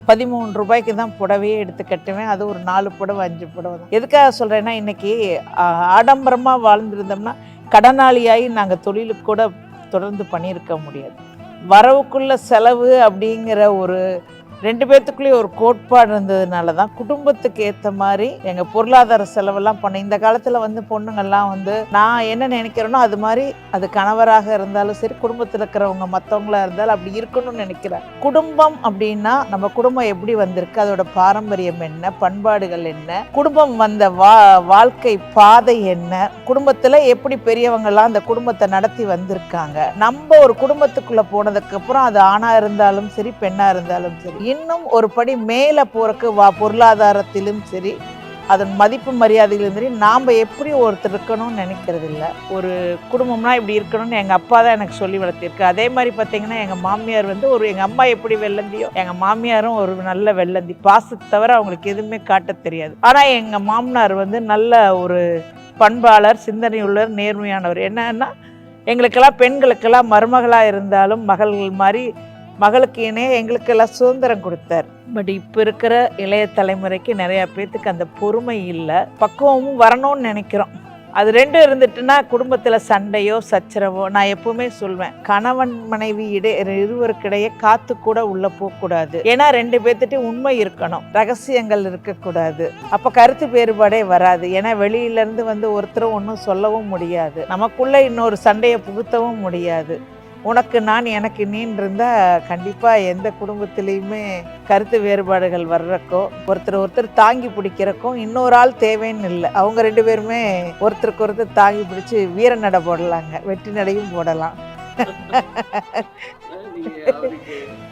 ரூ. 13 தான் புடவையே எடுத்து கட்டுவேன். அது ஒரு 4 புடவை 5 புடவை தான். எதுக்காக சொல்கிறேன்னா, இன்றைக்கி ஆடம்பரமாக வாழ்ந்துருந்தோம்னா கடனாளியாகி நாங்கள் தொழிலுக்கு கூட தொடர்ந்து பண்ணியிருக்க முடியாது. வரவுக்குள்ள செலவு அப்படிங்கிற ஒரு 2 பேர்த்துக்குள்ளேயே ஒரு கோட்பாடு இருந்ததுனால தான் குடும்பத்துக்கு ஏற்ற மாதிரி எங்கள் பொருளாதார செலவெல்லாம் பண்ண. இந்த காலத்தில் வந்து பொண்ணுங்கள்லாம் வந்து நான் என்ன நினைக்கிறேனோ அது மாதிரி, அது கணவராக இருந்தாலும் சரி, குடும்பத்தில் இருக்கிறவங்க மற்றவங்களாக இருந்தாலும் அப்படி இருக்கணும்னு நினைக்கிறேன். குடும்பம் அப்படின்னா நம்ம குடும்பம் எப்படி வந்திருக்கு, அதோட பாரம்பரியம் என்ன, பண்பாடுகள் என்ன, குடும்பம் வந்த வாழ்க்கை பாதை என்ன, குடும்பத்தில் எப்படி பெரியவங்கள்லாம் அந்த குடும்பத்தை நடத்தி வந்திருக்காங்க. நம்ம ஒரு குடும்பத்துக்குள்ளே போனதுக்கப்புறம் அது ஆணாக இருந்தாலும் சரி, பெண்ணாக இருந்தாலும் சரி, இன்னும் ஒரு படி மேலே போறக்கு பொருளாதாரத்திலும் சரி, அதன் மதிப்பு மரியாதையிலும் சரி, நாம் எப்படி ஒருத்தர் இருக்கணும்னு நினைக்கிறது இல்லை. ஒரு குடும்பம்னா இப்படி இருக்கணும்னு எங்கள் அப்பா தான் எனக்கு சொல்லி வளர்த்திருக்கு. அதே மாதிரி பார்த்தீங்கன்னா எங்கள் மாமியார் வந்து எங்கள் அம்மா எப்படி வெள்ளந்தியோ எங்கள் மாமியாரும் ஒரு நல்ல வெள்ளந்தி. பாசத்தை தவிர அவங்களுக்கு எதுவுமே காட்ட தெரியாது. ஆனால் எங்கள் மாமனார் வந்து நல்ல ஒரு பண்பாளர், சிந்தனையுள்ளர், நேர்மையானவர். என்னன்னா எங்களுக்கெல்லாம் பெண்களுக்கெல்லாம் மருமகளாக இருந்தாலும் மகள்கள் மாதிரி மகளுக்கு இணைய எங்களுக்கெல்லாம் சுதந்திரம் கொடுத்தார். பட் இப்போ இருக்கிற இளைய தலைமுறைக்கு நிறையா பேர்த்துக்கு அந்த பொறுமை இல்லை, பக்குவமும் வரணும்னு நினைக்கிறோம். அது ரெண்டும் இருந்துட்டுன்னா குடும்பத்தில் சண்டையோ சச்சரவோ, நான் எப்பவுமே சொல்வேன், கணவன் மனைவி இருவருக்கிடையே காத்து கூட உள்ள போகக்கூடாது. ஏன்னா 2 பேர்த்திட்டையும் உண்மை இருக்கணும், ரகசியங்கள் இருக்கக்கூடாது. அப்போ கருத்து வேறுபாடே வராது. ஏன்னா வெளியிலேருந்து வந்து ஒருத்தரும் ஒன்றும் சொல்லவும் முடியாது, நமக்குள்ளே இன்னொரு சண்டையை புகுத்தவும் முடியாது. உனக்கு நான் எனக்கு நீன்னு இருந்தால் கண்டிப்பாக எந்த குடும்பத்திலையுமே கருத்து வேறுபாடுகள் வர்றக்கோ, ஒருத்தர் தாங்கி பிடிக்கிறக்கும் இன்னொரு ஆள் தேவைன்னு இல்லை. அவங்க 2 பேருமே ஒருத்தருக்கு ஒருத்தர் தாங்கி பிடிச்சி வீர நடை போடலாங்க, வெற்றி நடையும் போடலாம்.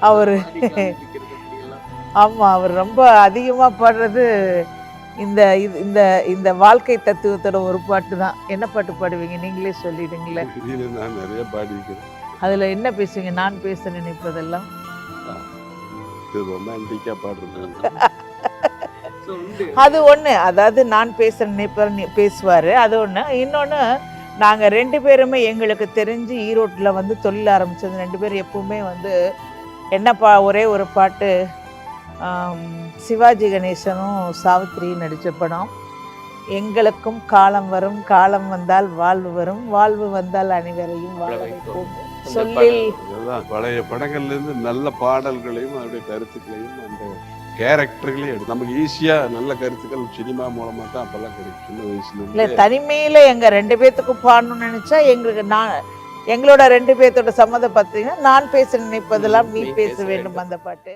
அவர் ஆமாம், அவர் ரொம்ப அதிகமாக பாடுறது இந்த இந்த இந்த வாழ்க்கை தத்துவத்தோட ஒரு பாட்டு தான். என்ன பாட்டு பாடுவீங்க, நீங்களே சொல்லிடுங்களேன். நான் நிறைய பாடிக்கிறேன். அதில் என்ன பேசுவீங்க? நான் பேச நினைப்பதெல்லாம் ரொமான்டிக்கா பாடுறது. அது ஒன்று, அதாவது நான் பேச நினைப்பது பேசுவார், அது ஒன்று. இன்னொன்று, நாங்கள் 2 பேருமே எங்களுக்கு தெரிஞ்சு ஈரோட்டில் வந்து தொழில் ஆரம்பித்தது 2 பேர் எப்பவுமே வந்து என்ன ஒரே ஒரு பாட்டு, சிவாஜி கணேசனும் சாவித்திரியும் நடித்த படம், எங்களுக்கும் காலம் வரும், காலம் வந்தால் வாழ்வு வரும், வாழ்வு வந்தால் அனைவரையும் வாழ வைப்போம். பழைய படங்கள்ல இருந்து நல்ல பாடல்களையும் அவருடைய கருத்துக்களையும் அந்த கேரக்டர்களையும் எடுத்து நமக்கு ஈஸியா நல்ல கருத்துக்கள் சினிமா மூலமா தான் அப்பெல்லாம் கிடைக்கும். சின்ன வயசுல இல்லை, தனிமையில எங்க 2 பேர்த்துக்கும் பாடணும்னு நினைச்சா எங்களோட 2 பேர்த்தோட சம்மதம் பார்த்தீங்கன்னா நான் பேச நினைப்பதெல்லாம் நீ பேச வேண்டும் அந்த பாட்டு.